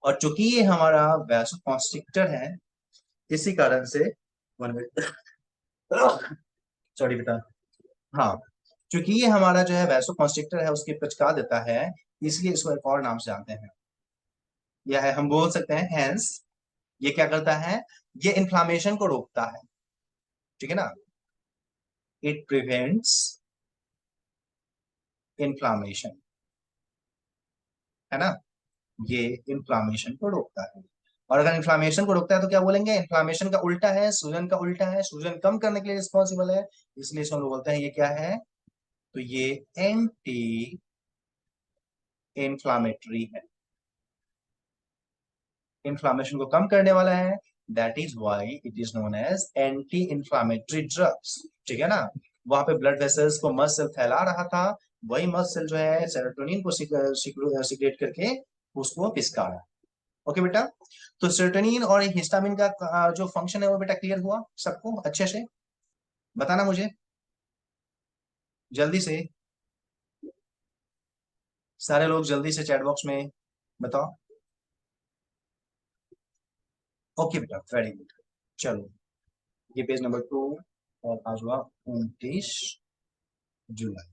और चूंकि ये हमारा वैसो कॉन्स्ट्रिक्टर है, इसी कारण से वन मिनट, सॉरी बेटा, हाँ, चूंकि ये हमारा जो है वैसो कॉन्स्ट्रिक्टर है उसकी पचका देता है, इसलिए इसको एक और नाम से जानते हैं, यह है हम बोल सकते हैं हैंस। ये क्या करता है, ये इन्फ्लामेशन को रोकता है, ठीक है ना, इट प्रिवेंट्स इन्फ्लामेशन, है ना, ये इन्फ्लामेशन को रोकता है। और अगर इन्फ्लामेशन को रोकता है तो क्या बोलेंगे, इन्फ्लामेशन का उल्टा है सूजन का उल्टा है, सूजन कम करने के लिए रिस्पॉन्सिबल है, इसलिए इसको हम लोग बोलते हैं ये क्या है, तो ये एंटी इन्फ्लामेटरी है, इन्फ्लामेशन को कम करने वाला है, that is why it is known as anti inflammatory drugs, ठीक है ना। वहां पे ब्लड वेसल्स को मस्ट सेल फैला रहा था, वही मस्ट सेल जो है सेरोटोनिन को सिक्रेट करके उसको पिसका रहा है। ओके बेटा, तो सेरोटोनिन और हिस्टामिन का जो फंक्शन है वो बेटा क्लियर हुआ सबको अच्छे से, बताना मुझे जल्दी से, सारे लोग जल्दी से चैट बॉक्स में बताओ। ओके बेटा, वेरी गुड, चलो ये पेज नंबर 2, और आज हुआ 29 जुलाई।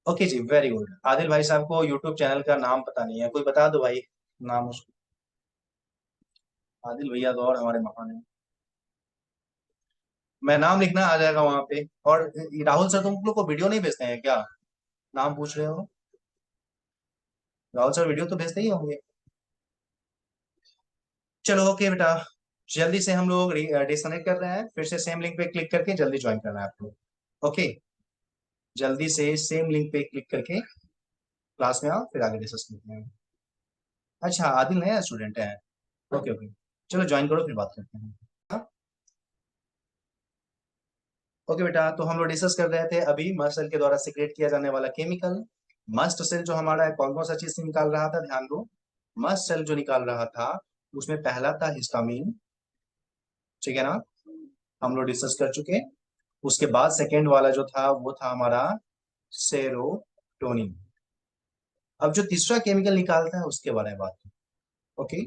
ओके जी, वेरी गुड। आदिल भाई साहब को यूट्यूब चैनल का नाम पता नहीं है, कोई बता दो भाई नाम उसको। आदिल भैया तो और हमारे महान है, मैं नाम लिखना आ जाएगा वहां पे। और राहुल सर तुम लोग को वीडियो नहीं भेजते हैं क्या, नाम पूछ रहे हो, राहुल सर वीडियो तो भेजते ही होंगे। चलो ओके बेटा, जल्दी से हम लोग डिस्कनेक्ट कर रहे हैं, फिर से सेम लिंक पे क्लिक करके जल्दी ज्वाइन करना है आपको। ओके, जल्दी से सेम लिंक पे क्लिक करके क्लास में आओ, फिर आगे डिस्कस करते हैं। अच्छा, आदिल नया स्टूडेंट है, ओके ओके, चलो ज्वाइन करो फिर बात करते हैं। हाँ? ओके बेटा, तो हम लोग डिस्कस कर रहे थे अभी मस्ट सेल के द्वारा सिक्रेट किया जाने वाला केमिकल। मस्ट सेल जो हमारा है कौन कौन सा चीज से निकाल रहा था, ध्यान दो। मस्ट सेल जो निकाल रहा था उसमें पहला था हिस्टामिन, ठीक है ना, हम लोग डिस्कस कर चुके। उसके बाद सेकेंड वाला जो था वो था हमारा सेरोटोनिन। अब जो तीसरा केमिकल निकालता है उसके बारे में बात करें। ओके,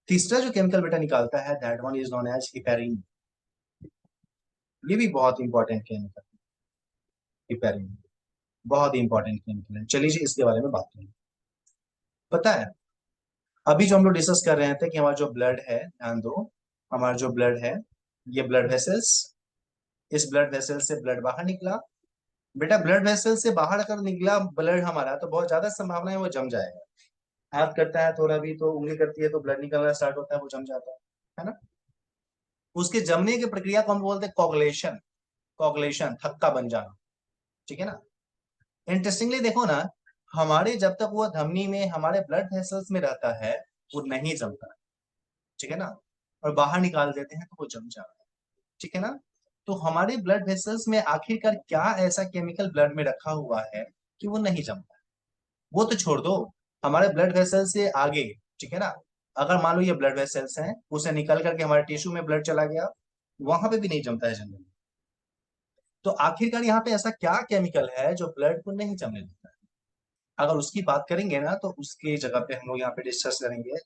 तीसरा जो केमिकल बेटा निकालता है that one is known as heparin. ये भी बहुत इंपॉर्टेंट केमिकल, हिपेरिन बहुत इंपॉर्टेंट केमिकल है। चलिए जी इसके बारे में बात करें। पता है, अभी जो हम लोग डिस्कस कर रहे थे कि हमारा जो ब्लड है, ध्यान दो, हमारा जो ब्लड है, ये ब्लड वेसल्स, इस ब्लड वेसल से ब्लड बाहर निकला। बेटा ब्लड वेसल से बाहर अगर निकला ब्लड हमारा तो बहुत ज्यादा संभावना है वो जम जाएगा। हाथ करता है थोड़ा भी तो उंगली करती है तो ब्लड निकलना स्टार्ट होता है, वो जम जाता है ना। उसके जमने की प्रक्रिया को हम बोलते हैं कॉगुलेशन, कॉगुलेशन थक्का बन जाना, ठीक है ना। इंटरेस्टिंगली देखो ना, हमारे जब तक वो धमनी में हमारे ब्लड वेसल्स में रहता है वो नहीं जमता, ठीक है ना, और बाहर निकाल देते हैं तो वो जम जाता है, ठीक है ना। तो हमारे ब्लड वेसल्स में आखिरकार क्या ऐसा केमिकल ब्लड में रखा हुआ है कि वो नहीं जमता, वो तो छोड़ दो, हमारे ब्लड वेसल से आगे ठीक है ना। अगर मान लो ये ब्लड वेसल्स हैं, उसे निकल करके हमारे टिश्यू में ब्लड चला गया, वहां पे भी नहीं जमता है जनरली। तो आखिरकार यहाँ पे ऐसा क्या केमिकल है जो ब्लड को नहीं जमने देता है? अगर उसकी बात करेंगे ना, तो उसके जगह पे हम लोग यहाँ पे डिस्कस करेंगे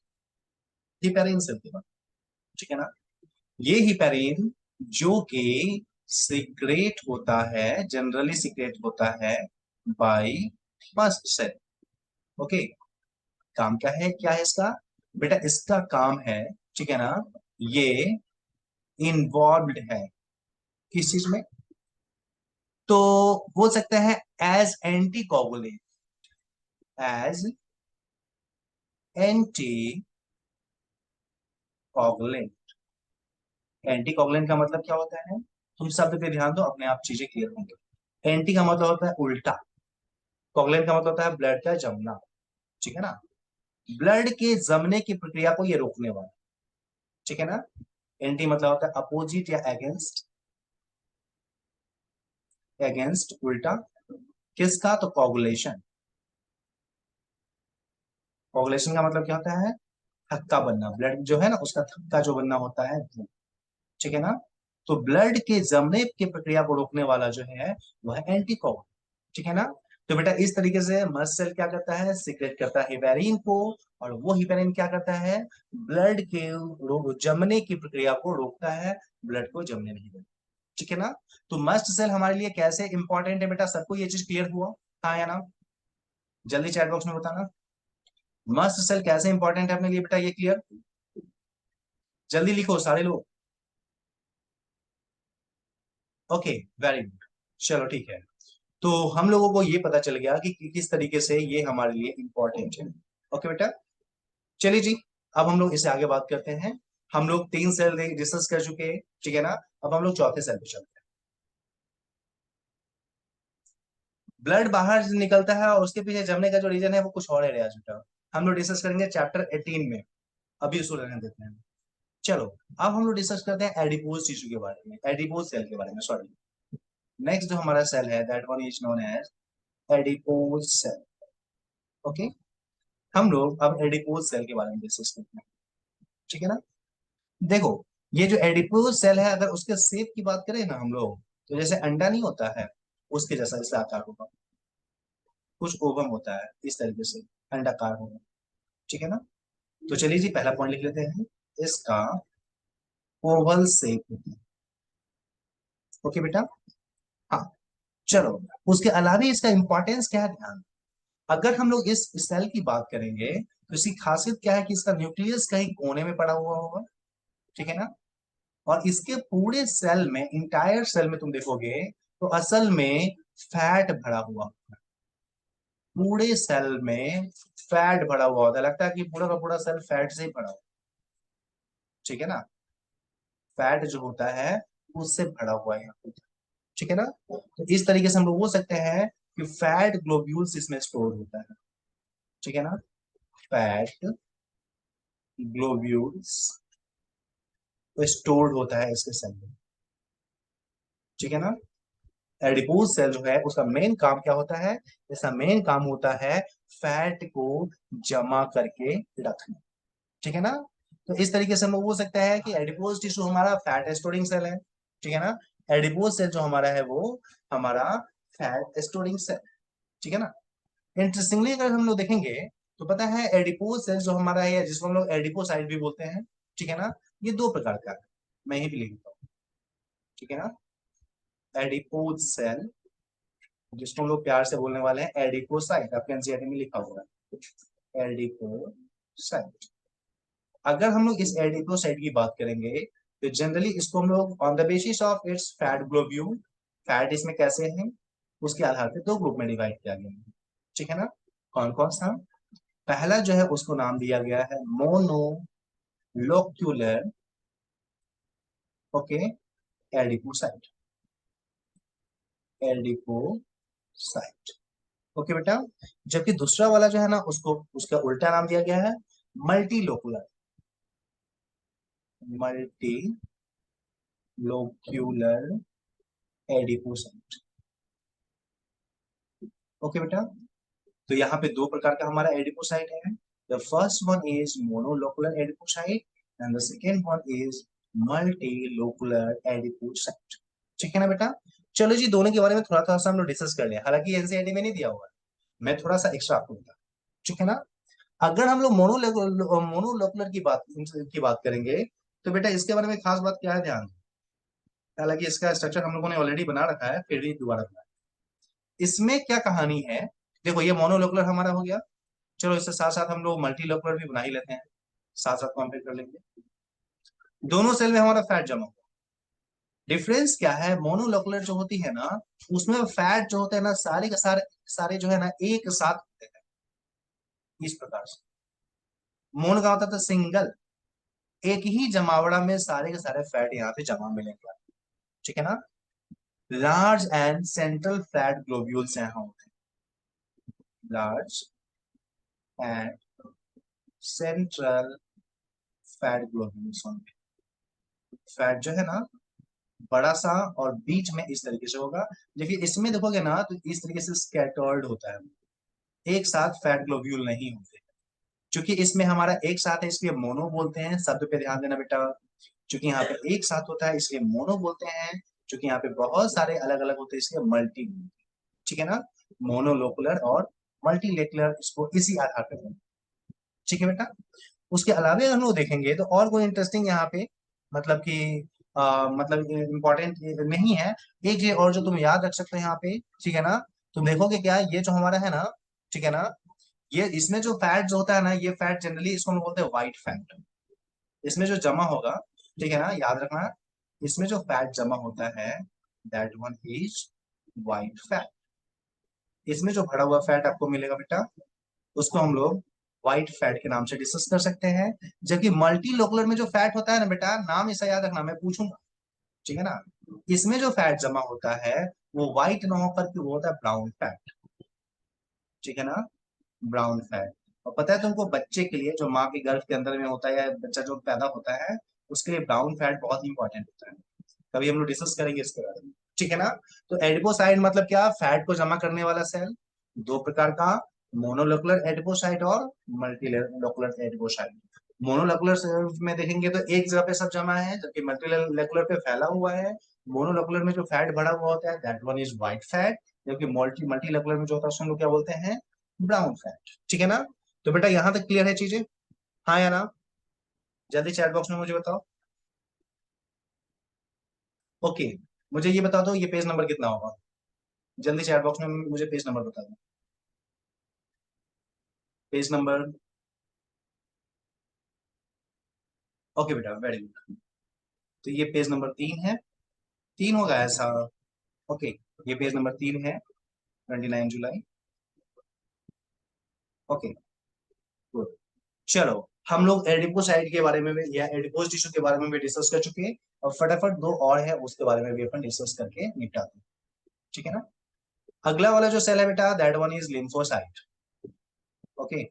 हिपेरिन सेल के बारे में। ठीक है ना। ये हिपेरिन जो कि सीक्रेट होता है, जनरली सीक्रेट होता है बाय मस्ट सेल। ओके। काम क्या है, क्या है इसका? बेटा इसका काम है, ठीक है ना, ये इन्वॉल्व्ड है किस चीज में? तो बोल सकते हैं as anti coagulant, as anti coagulant. Anti coagulant का मतलब क्या होता है? तुम शब्द पे ध्यान दो, अपने आप चीजें क्लियर होंगी। एंटी का मतलब होता है उल्टा, कोगुलेंट का मतलब होता है ब्लड का जमना। ठीक है ना। ब्लड के जमने की प्रक्रिया को ये रोकने वाला। ठीक है ना। एंटी मतलब होता है अपोजिट या अगेंस्ट, अगेंस्ट उल्टा किसका? तो कोगुलेशन। कोगुलेशन का मतलब क्या होता है? थक्का बनना, ब्लड जो है ना उसका थक्का जो बनना होता है वो। ठीक है ना। तो ब्लड के जमने की प्रक्रिया को रोकने वाला जो है वह एंटीकोगुलेंट। ठीक है ना। तो बेटा इस तरीके से मस्ट सेल क्या करता है, सीक्रेट करता है हिपेरिन को, और वो हिपेरिन क्या करता है, ब्लड के जमने की प्रक्रिया को रोकता है, ब्लड को जमने नहीं देता। ठीक है ना। तो मस्ट सेल हमारे लिए कैसे इंपॉर्टेंट है बेटा, सबको ये चीज क्लियर हुआ? हाँ या ना? जल्दी चैट बॉक्स में बताना, मस्ट सेल कैसे इंपॉर्टेंट है अपने लिए बेटा, ये क्लियर? जल्दी लिखो सारे लोग। Okay, very good. चलो ठीक है। तो हम लोगों को ये पता चल गया कि किस तरीके से ये हमारे लिए इंपॉर्टेंट है। ओके बेटा। चलिए जी, अब हम लोग इससे आगे बात करते हैं। हम लोग 3 सेल डिस्कस कर चुके हैं, ठीक है ना। अब हम लोग चौथे सेल पे चलते हैं। ब्लड बाहर से निकलता है और उसके पीछे जमने का जो रीजन है वो कुछ और है रियाज बेटा। हम लोग डिस्कस करेंगे चैप्टर 18 में, अभी उसको रहने देते हैं। चलो, अब हम लोग डिस्कस करते हैं एडिपोज टिश्यू के बारे में, एडिपोज सेल के बारे में, सॉरी। नेक्स्ट जो हमारा सेल है that one is known as adipose cell. Okay. हम लोग अब एडिपोज सेल के बारे में डिस्कस करते हैं। ठीक है ना। देखो, ये जो एडिपोज सेल है, अगर उसके शेप की बात करें ना हम लोग, तो जैसे अंडा नहीं होता है, उसके जैसा इसका आकार होगा। कुछ ओवम होता है इस तरीके से, अंडाकार होगा। ठीक है ना। तो चलिए जी, पहला पॉइंट लिख लेते हैं, इसका ओवल शेप होता है। ओके बेटा। हाँ। चलो, उसके अलावा इसका इंपॉर्टेंस क्या है, ध्यान। अगर हम लोग इस सेल की बात करेंगे तो इसकी खासियत क्या है कि इसका न्यूक्लियस कहीं कोने में पड़ा हुआ होगा। ठीक है ना। और इसके पूरे सेल में, इंटायर सेल में तुम देखोगे तो असल में फैट भरा हुआ होता है। पूरे सेल में फैट भरा हुआ होता है, लगता है कि पूरा का पूरा सेल फैट से ही भरा हुआ है। ठीक है ना। फैट जो होता है उससे भरा हुआ है यहाँ पे। ठीक है ना। तो इस तरीके से हम लोग बोल सकते हैं कि फैट ग्लोब्यूल्स इसमें स्टोर होता है। ठीक है ना। फैट ग्लोब्यूल्स स्टोर्ड होता है इसके सेल में। ठीक है ना। एडिपोज सेल जो है उसका मेन काम क्या होता है? इसका मेन काम होता है फैट को जमा करके रखना। ठीक है ना। तो इस तरीके से हम लोग बोल सकते हैं कि एडिपोज टिश्यू हमारा फैट स्टोरिंग सेल है। ठीक है ना। एडिपोज सेल जो हमारा है वो हमारा फैट स्टोरिंग सेल। ठीक है ना। इंटरेस्टिंगली अगर हम लोग देखेंगे तो पता है एडिपोज सेल जो हमारा है, जिसको हम लोग एडिपोसाइट भी बोलते हैं, ठीक है ना, ये 2 प्रकार का है। मैं यही भी लिखता हूँ। ठीक है ना। एडिपोज सेल, जिसको हम लोग प्यार से बोलने वाले हैं एडिपोसाइट, आपके एनसीईआरटी में लिखा हुआ है एडिपोसाइट। अगर हम लोग इस एडिपोसाइट की बात करेंगे तो जनरली इसको हम लोग on the basis of its fat globule, fat इसमें कैसे हैं उसके आधार पर 2 ग्रुप में डिवाइड किया गया है। ठीक है ना। कौन कौन सा? पहला जो है उसको नाम दिया गया है मोनोलोक्यूलर, ओके, एडिपोसाइट, एडिपोसाइट। ओके बेटा। जबकि दूसरा वाला जो है ना उसको, उसका उल्टा नाम दिया गया है मल्टीलोकुलर, मल्टी लोक्यूलर एडिपोसाइट। ओके बेटा। तो यहाँ पे 2 प्रकार का हमारा एडिपोसाइट है। The first one is monolocular adipocyte and the second one is multilocular adipocyte. ठीक है ना बेटा? चलो जी, दोनों के बारे में थोड़ा थोड़ा सा हम लोग डिस्कस कर लिया, हालांकि एनसीईआरटी में नहीं दिया हुआ है, मैं थोड़ा सा एक्स्ट्रा आपको बता। ठीक है ना? अगर हम लोग मोनोलोकुलर की बात करेंगे, तो बेटा इसके बारे में खास बात क्या है, ध्यान। हालांकि इसका स्ट्रक्चर हम लोगों ने ऑलरेडी बना रखा है, फिर भी दोबारा बना। इसमें क्या कहानी है, देखो ये मोनोलोकुलर हमारा हो गया। चलो इसके साथ साथ हम लोग मल्टीलोकुलर भी बना ही लेते हैं, साथ साथ कंपेयर कर लेंगे। दोनों सेल में हमारा फैट जमा होगा। डिफरेंस क्या है, मोनोलोकुलर जो होती है ना, उसमें फैट जो होते हैं ना, सारे के सारे सारे जो है ना एक साथ होते हैं, इस प्रकार से। मोनो का होता था सिंगल, एक ही जमावड़ा में सारे के सारे फैट यहाँ पे जमा मिलेंगे। ठीक है ना? Large and central fat globules यहाँ होते हैं, large and central fat globules होंगे। फैट जो है ना बड़ा सा और बीच में इस तरीके से होगा। देखिए इसमें देखोगे ना तो इस तरीके से स्कैटर्ड होता है, एक साथ फैट ग्लोब्यूल नहीं होते। क्योंकि इसमें हमारा एक साथ है इसलिए मोनो बोलते हैं, शब्द पे ध्यान देना बेटा। क्योंकि यहाँ पे एक साथ होता है इसलिए मोनो बोलते हैं, क्योंकि यहाँ पे बहुत सारे अलग अलग होते हैं इसलिए मल्टी। ठीक है ना? मोनोलोकुलर और मल्टीलेकुलर, इसको इसी आधार पर। ठीक है बेटा? उसके अलावा अगर हम लोग देखेंगे तो और कोई इंटरेस्टिंग यहाँ पे मतलब कि मतलब इम्पोर्टेंट नहीं है। एक चीज और जो तुम याद रख सकते हो यहाँ पे, ठीक है ना, तुम देखोगे क्या, ये जो हमारा है ना, ठीक है ना, ये इसमें जो फैट जो होता है ना, ये फैट जनरली इसको हम बोलते हैं व्हाइट फैट। इसमें जो जमा होगा, ठीक है ना, याद रखना, इसमें जो फैट जमा होता है that one is white fat. इसमें जो भरा हुआ फैट आपको मिलेगा बेटा, उसको हम लोग व्हाइट फैट के नाम से डिस्कस कर सकते हैं। जबकि मल्टी लोकुलर में जो फैट होता है ना बेटा, नाम ऐसा याद रखना, मैं पूछूंगा। ठीक है ना? इसमें जो फैट जमा होता है वो व्हाइट ना होकर के वो होता है ब्राउन फैट। ठीक है ना? Brown fat. और पता है तुमको, बच्चे के लिए जो माँ के गर्भ के अंदर में होता है या बच्चा जो पैदा होता है, उसके लिए ब्राउन फैट बहुत इंपॉर्टेंट होता है। कभी हम लोग डिस्कस करेंगे इसके बारे में। ठीक है ना? तो एडिपोसाइट मतलब क्या, फैट को जमा करने वाला सेल। दो प्रकार का, मोनोलोकुलर एडिपोसाइट और मल्टीलोकुलर एडिपोसाइट। मोनोलोकुलर सेल में देखेंगे तो एक जगह पे सब जमा है, जबकि मल्टीलोकुलर पे फैला हुआ है। मोनोलोकुलर में जो फैट भरा हुआ होता है that one is white fat, जबकि मल्टीलोकुलर में जो होता है उसको हम लोग क्या बोलते हैं, ब्राउन फैट। ठीक है ना? तो बेटा यहां तक क्लियर है चीजें? हाँ या ना? जल्दी चैट बॉक्स में मुझे बताओ। ओके, मुझे ये बता दो ये पेज नंबर कितना होगा, जल्दी चैट बॉक्स में मुझे पेज नंबर बता दो। Page number. ओके बेटा, वेरी गुड। तो ये पेज नंबर 3 है, 3 होगा ऐसा। ओके, ये पेज नंबर 3 है, 29 जुलाई। Okay, good. चलो, हम लोग एडिपोसाइट के बारे में भी या एडिपोज टिश्यू के बारे में भी डिस्कस कर चुके हैं, और फटाफट दो और है उसके बारे में भी अपन डिस्कस करके निपटाते हैं। ठीक है ना? अगला वाला जो सेल है बेटा that one is lymphocyte. Okay,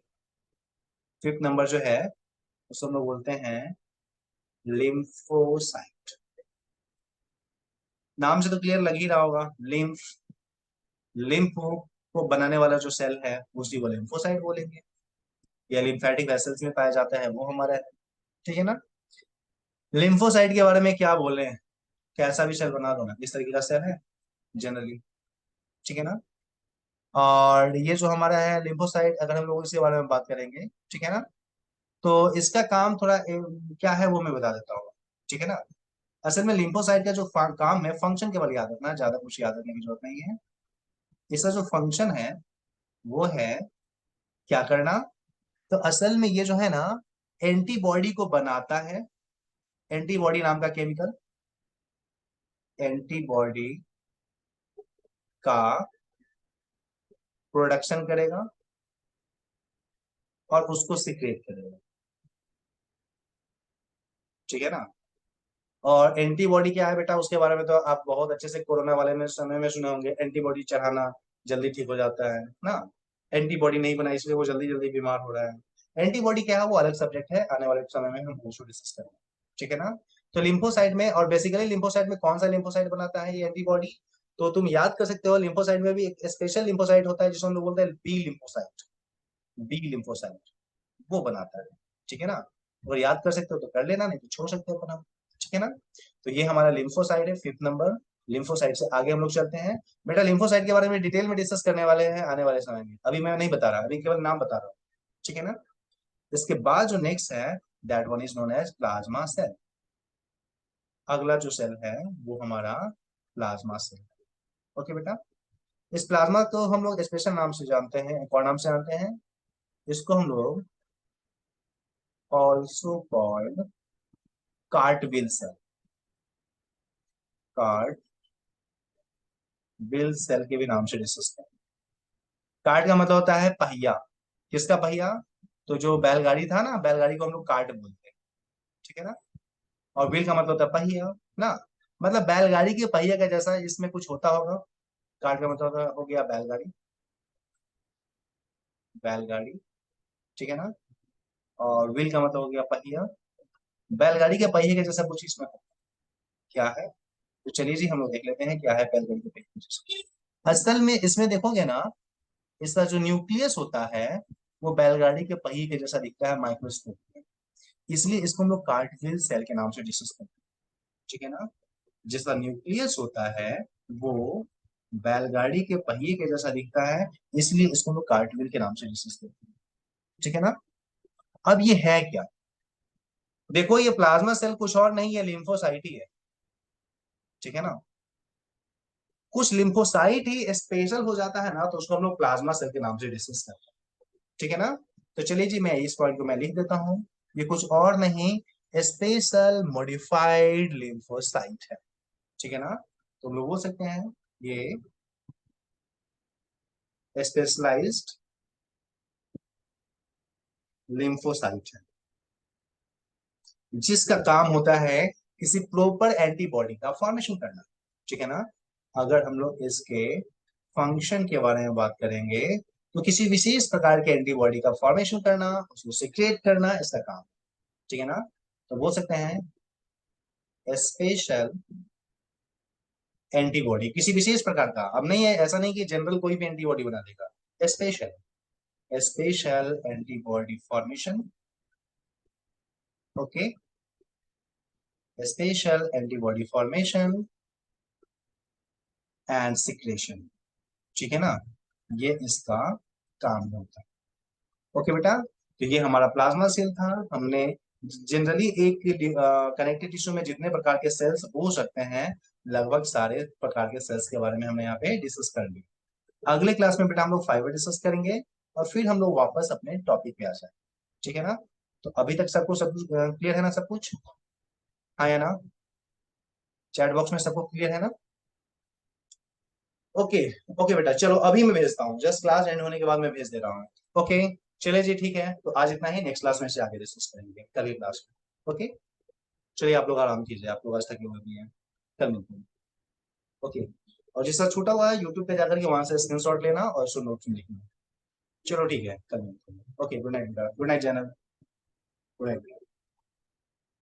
fifth number जो है उसको हम लोग बोलते हैं लिम्फोसाइट। नाम से तो क्लियर लग ही रहा होगा, लिम्फ, लिम्फ को बनाने वाला जो सेल है उसी को लिम्फोसाइट बोलेंगे, या लिम्फेटिक वेसल्स में पाया जाता है वो हमारा है। ठीक है ना? लिम्फोसाइट के बारे में क्या बोले, कैसा भी सेल बना दो ना, इस तरीके का सेल है जनरली। ठीक है ना? और ये जो हमारा है लिम्फोसाइट, अगर हम लोग इसके बारे में बात करेंगे, ठीक है ना, तो इसका काम थोड़ा क्या है वो मैं बता देता हूँ। ठीक है ना? असल में लिम्फोसाइट का जो काम है, फंक्शन केवल याद रखना, ज्यादा कुछ याद रखने की जरूरत नहीं है। इसका जो फंक्शन है वो है क्या करना, तो असल में ये जो है ना एंटीबॉडी को बनाता है। एंटीबॉडी नाम का केमिकल, एंटीबॉडी का प्रोडक्शन करेगा और उसको सिक्रेट करेगा। ठीक है ना? और एंटीबॉडी क्या है बेटा, उसके बारे में तो आप बहुत अच्छे से कोरोना वाले में समय में सुने होंगे, एंटीबॉडी चढ़ाना जल्दी ठीक हो जाता है ना। एंटीबॉडी नहीं बना इसलिए वो जल्दी जल्दी बीमार हो रहा है। एंटीबॉडी क्या है वो अलग सब्जेक्ट है, आने वाले समय में हम उसको डिस्कस करेंगे। ठीक है ना? तो लिम्फोसाइट में, और बेसिकली लिम्फोसाइट में कौन सा लिम्फोसाइट बनाता है ये एंटीबॉडी, तो तुम याद कर सकते हो लिम्फोसाइट में भी एक स्पेशल लिम्फोसाइट होता है जिसको हम लोग बोलते हैं बी लिम्फोसाइट। बी लिम्फोसाइट, वो बनाता है, ठीक है ना। और याद कर सकते हो तो कर लेना, नहीं तो छोड़ सकते हो अपना, ठीक है ना। तो ये हमारा लिम्फोसाइट है, 5th नंबर। लिम्फोसाइट से आगे हम लोग चलते हैं। बेटा लिम्फोसाइट के बारे में डिटेल में डिस्कस करने वाले हैं आने वाले समय में, अभी मैं नहीं बता रहा, अभी केवल नाम बता रहा हूँ, ठीक है ना। इसके बाद जो नेक्स्ट है, that one is known as plasma cell. अगला जो सेल है वो हमारा प्लाज्मा सेल। ओके बेटा, इस प्लाज्मा को हम लोग स्पेशल नाम से जानते हैं, कौन नाम से जानते हैं, इसको हम लोग also called cartwheel cell. Cartwheel cell के भी नाम से डिस्कस करें। कार्ट का मतलब होता है पहिया, किसका पहिया, तो जो बैलगाड़ी था ना, बैलगाड़ी को हम लोग कार्ट बोलते हैं, ठीक है ना। और व्हील का मतलब होता है पहिया ना, मतलब बैलगाड़ी के पहिया का जैसा इसमें कुछ होता होगा। कार्ट का मतलब हो गया बैलगाड़ी, बैलगाड़ी, ठीक है ना। और व्हील का मतलब हो गया पहिया, बैलगाड़ी के पहिए के जैसा कुछ इसमें क्या है। तो चलिए जी हम लोग देख लेते हैं क्या है बैलगाड़ी के पहिए के जैसा। असल में इसमें देखोगे ना, इसका जो न्यूक्लियस होता है वो बैलगाड़ी के पहिए के जैसा दिखता है माइक्रोस्कोप में, इसलिए इसको हम लोग कार्टविल सेल के नाम से डिस्कस करते हैं, ठीक है ना। जिसका न्यूक्लियस होता है वो बैलगाड़ी के पहिए के जैसा दिखता है, इसलिए इसको हम लोग कार्टविल के नाम से डिस्कस करते हैं, ठीक है ना। अब ये है क्या, देखो ये प्लाज्मा सेल कुछ और नहीं है, लिम्फोसाइट ही है, ठीक है ना। कुछ लिम्फोसाइट ही स्पेशल हो जाता है ना, तो उसको हम लोग प्लाज्मा सेल के नाम से डिस्कस करते हैं, ठीक है ना। तो चलिए जी मैं इस पॉइंट को मैं लिख देता हूं, ये कुछ और नहीं, स्पेशल मॉडिफाइड लिम्फोसाइट है, ठीक है ना। तो हम लोग बोल सकते हैं ये स्पेशलाइज्ड लिम्फोसाइट है, जिसका काम होता है किसी प्रॉपर एंटीबॉडी का फॉर्मेशन करना, ठीक है ना। अगर हम लोग इसके फंक्शन के बारे में बात करेंगे, तो किसी विशेष प्रकार के एंटीबॉडी का फॉर्मेशन करना, उसको सिक्रेट करना, इसका काम, ठीक है ना। तो बोल सकते हैं स्पेशल एंटीबॉडी, किसी विशेष प्रकार का, अब नहीं है ऐसा नहीं कि जनरल कोई भी एंटीबॉडी बना देगा, special, special antibody formation, okay, special antibody formation and secretion, ठीक है ना। ये इसका काम होता है, ओके बेटा। तो ये हमारा प्लाज्मा सेल था, हमने जनरली एक कनेक्टिव टिश्यू में जितने प्रकार के सेल्स हो सकते हैं, लगभग सारे प्रकार के सेल्स के बारे में हमने यहाँ पे डिस्कस कर लिया। अगले क्लास में बेटा हम लोग फाइबर डिस्कस करेंगे, और फिर हम लोग वापस अपने टॉपिक पे आ जाए, ठीक है ना। तो अभी तक सबको सब क्लियर है ना, सब कुछ, हाँ या ना, चैट बॉक्स में सबको क्लियर है ना। ओके, ओके बेटा, चलो अभी मैं भेजता हूँ, जस्ट क्लास एंड होने के बाद मैं भेज दे रहा हूँ। ओके, चलिए जी ठीक है, तो आज इतना ही, नेक्स्ट क्लास में से आगे डिस्कस करेंगे कल की क्लास में, ओके। चलिए आप लोग आराम कीजिए, आप लोग आज थके हुए भी हैं, कल मिलते हैं, ओके। और जिसका छूटा हुआ है यूट्यूब पे जाकर के वहां से स्क्रीनशॉट लेना और उसको नोट्स में लिखना। चलो ठीक है, कल मिलते हैं, okay, good night, good night Zainab, good night.